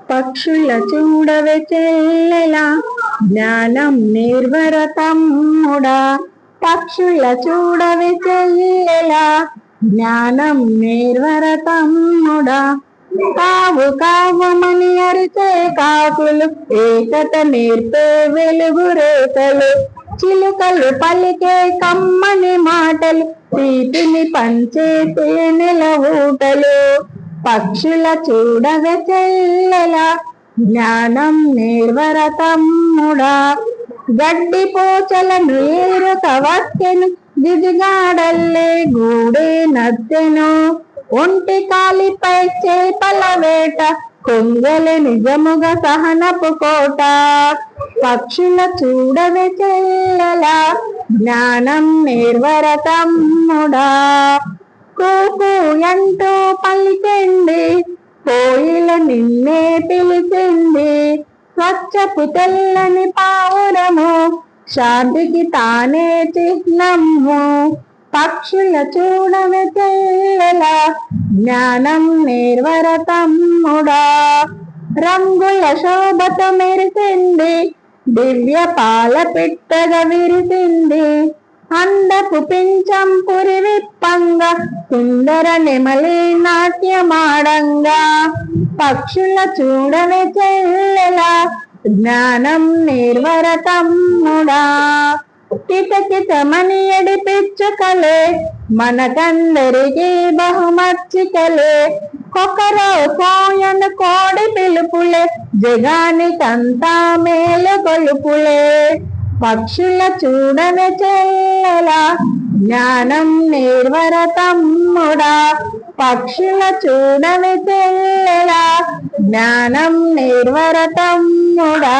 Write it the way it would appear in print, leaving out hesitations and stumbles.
పక్షుల చూడవే చెల్లెలా జ్ఞానం నిర్వరతమ్ముడా. పక్షుల చూడవే చెల్లెలా జ్ఞానం నిర్వరతమ్ముడా. కావు కావమని అరిచే కాకులు ఏకత నేర్పే వెలుగు రేఖలు. చిలుకలు పలికే కమ్మని మాటలు తీపిని పంచే తేనెల ఊటలు. పక్షుల చూడవే చెల్లెలా జ్ఞానం నిర్వరతమ్ముడా. గడ్డి పోచలను ఏరుక వచ్చెను గిజిగాడల్లే గూడే నచ్చెను. ఒంటి కాలిపై చేపల వేట కొంగలి నిజముగా సహనపు కోట. పక్షుల చూడవే చెల్లెలా జ్ఞానం నిర్వరతమ్ముడా. కూకు అంటూ పలికింది కోయిల నిన్నే పిలిచింది. స్వచ్ఛపు తెల్లని పావురము శాంతికి తానే చిహ్నము. పక్షుల చూడవే చెల్లెలా జ్ఞానం నిర్వరతమ్ముడా. రంగుల శోభతో మెరిసింది దివ్య పాల పిట్టగా విరిసింది. అందపు పించం పురి విప్పంగా సుందర నెమలి నాట్యమాడంగా. పక్షుల చూడవే చెల్లెలా జ్ఞానం నిర్వరతమ్ముడా. కితకితమని ఎడిపిచ్చుకలే మనకందరికీ బహుమర్చికలే. కొకరో కోయను కోడి పిలుపులే జగానికంతా మేలు కొలుపులే. పక్షుల చూడవే చెల్లెలా జ్ఞానం నిర్వరతమ్ముడా. పక్షుల చూడవే చెల్లెలా జ్ఞానం నిర్వరతమ్ముడా.